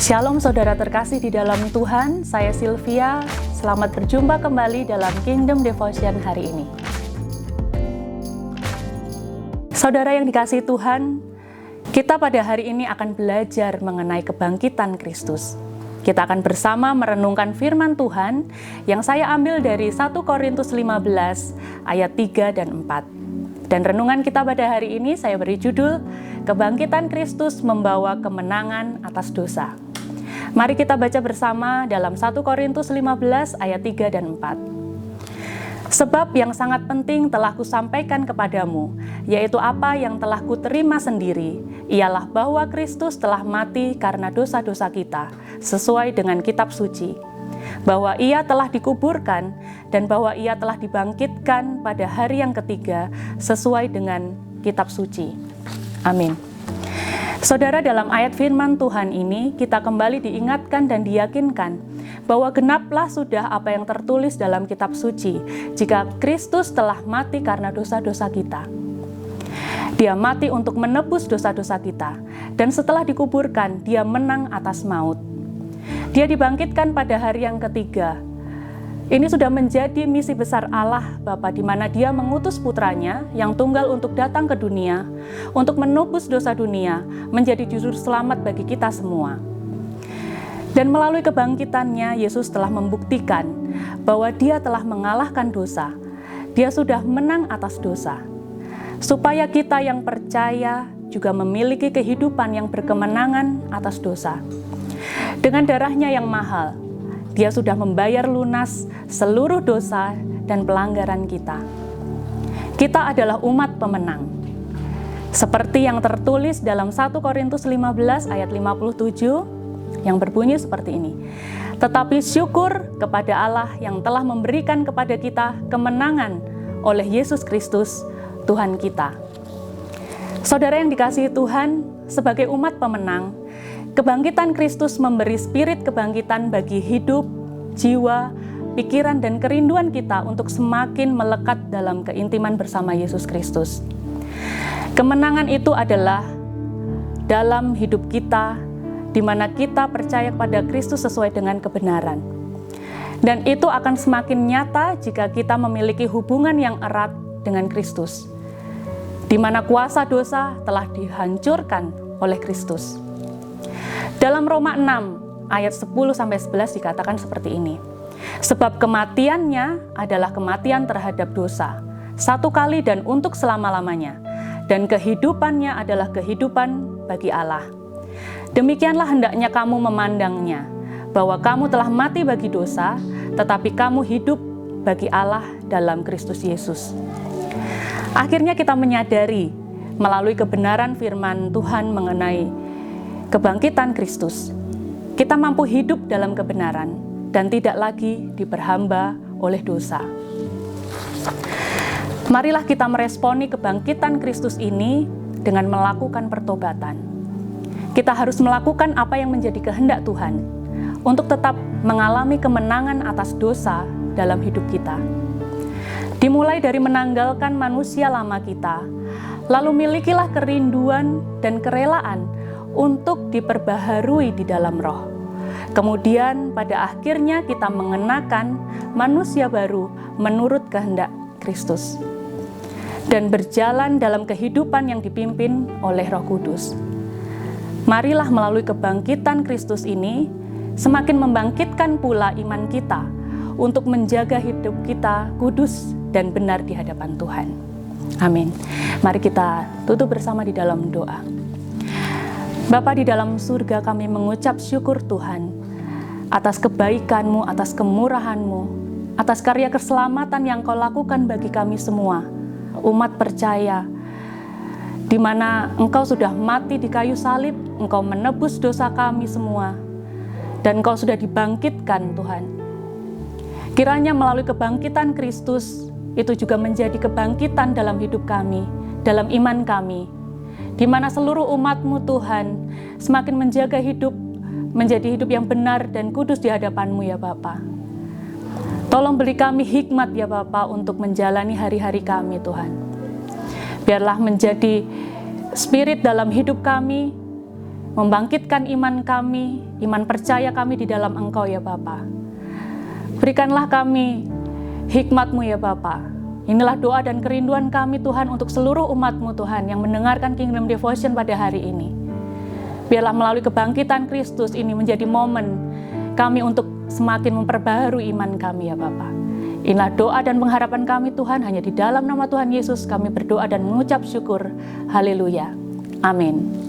Shalom saudara terkasih di dalam Tuhan, saya Sylvia. Selamat berjumpa kembali dalam Kingdom Devotion hari ini. Saudara yang dikasihi Tuhan, kita pada hari ini akan belajar mengenai kebangkitan Kristus. Kita akan bersama merenungkan firman Tuhan yang saya ambil dari 1 Korintus 15 ayat 3 dan 4. Dan renungan kita pada hari ini saya beri judul, Kebangkitan Kristus membawa kemenangan atas dosa. Mari kita baca bersama dalam 1 Korintus 15 ayat 3 dan 4. Sebab yang sangat penting telah kusampaikan kepadamu, yaitu apa yang telah kuterima sendiri, ialah bahwa Kristus telah mati karena dosa-dosa kita, sesuai dengan kitab suci. Bahwa ia telah dikuburkan, dan bahwa ia telah dibangkitkan pada hari yang ketiga, sesuai dengan kitab suci. Amin. Saudara, dalam ayat firman Tuhan ini, kita kembali diingatkan dan diyakinkan bahwa genaplah sudah apa yang tertulis dalam kitab suci, jika Kristus telah mati karena dosa-dosa kita. Dia mati untuk menebus dosa-dosa kita, dan setelah dikuburkan, dia menang atas maut. Dia dibangkitkan pada hari yang ketiga. Ini sudah menjadi misi besar Allah Bapa, di mana Dia mengutus putranya yang tunggal untuk datang ke dunia, untuk menebus dosa dunia, menjadi juru selamat bagi kita semua. Dan melalui kebangkitannya, Yesus telah membuktikan bahwa Dia telah mengalahkan dosa. Dia sudah menang atas dosa. Supaya kita yang percaya juga memiliki kehidupan yang berkemenangan atas dosa. Dengan darahnya yang mahal, Dia sudah membayar lunas seluruh dosa dan pelanggaran kita. Kita adalah umat pemenang. Seperti yang tertulis dalam 1 Korintus 15 ayat 57 yang berbunyi seperti ini. Tetapi syukur kepada Allah yang telah memberikan kepada kita kemenangan oleh Yesus Kristus, Tuhan kita. Saudara yang dikasihi Tuhan, sebagai umat pemenang, kebangkitan Kristus memberi spirit kebangkitan bagi hidup, jiwa, pikiran, dan kerinduan kita untuk semakin melekat dalam keintiman bersama Yesus Kristus. Kemenangan itu adalah dalam hidup kita, di mana kita percaya kepada Kristus sesuai dengan kebenaran. Dan itu akan semakin nyata jika kita memiliki hubungan yang erat dengan Kristus, di mana kuasa dosa telah dihancurkan oleh Kristus. Dalam Roma 6 ayat 10-11 dikatakan seperti ini. Sebab kematiannya adalah kematian terhadap dosa, satu kali dan untuk selama-lamanya, dan kehidupannya adalah kehidupan bagi Allah. Demikianlah hendaknya kamu memandangnya, bahwa kamu telah mati bagi dosa, tetapi kamu hidup bagi Allah dalam Kristus Yesus. Akhirnya kita menyadari melalui kebenaran firman Tuhan mengenai kebangkitan Kristus, kita mampu hidup dalam kebenaran dan tidak lagi diperhamba oleh dosa. Marilah kita meresponi kebangkitan Kristus ini dengan melakukan pertobatan. Kita harus melakukan apa yang menjadi kehendak Tuhan untuk tetap mengalami kemenangan atas dosa dalam hidup kita. Dimulai dari menanggalkan manusia lama kita, lalu milikilah kerinduan dan kerelaan untuk diperbaharui di dalam roh. Kemudian pada akhirnya kita mengenakan manusia baru menurut kehendak Kristus dan berjalan dalam kehidupan yang dipimpin oleh Roh Kudus. Marilah melalui kebangkitan Kristus ini semakin membangkitkan pula iman kita untuk menjaga hidup kita kudus dan benar di hadapan Tuhan. Amin. Mari kita tutup bersama di dalam doa. Bapa di dalam surga, kami mengucap syukur Tuhan atas kebaikan-Mu, atas kemurahan-Mu, atas karya keselamatan yang Kau lakukan bagi kami semua, umat percaya, di mana Engkau sudah mati di kayu salib, Engkau menebus dosa kami semua, dan Engkau sudah dibangkitkan Tuhan. Kiranya melalui kebangkitan Kristus, itu juga menjadi kebangkitan dalam hidup kami, dalam iman kami, di mana seluruh umat-Mu Tuhan semakin menjaga hidup, menjadi hidup yang benar dan kudus di hadapan-Mu ya Bapa. Tolong beri kami hikmat ya Bapa untuk menjalani hari-hari kami Tuhan. Biarlah menjadi spirit dalam hidup kami, membangkitkan iman kami, iman percaya kami di dalam Engkau ya Bapa. Berikanlah kami hikmat-Mu ya Bapa. Inilah doa dan kerinduan kami Tuhan untuk seluruh umat-Mu Tuhan yang mendengarkan Kingdom Devotion pada hari ini. Biarlah melalui kebangkitan Kristus ini menjadi momen kami untuk semakin memperbaharui iman kami ya Bapa. Inilah doa dan pengharapan kami Tuhan, hanya di dalam nama Tuhan Yesus kami berdoa dan mengucap syukur. Haleluya. Amin.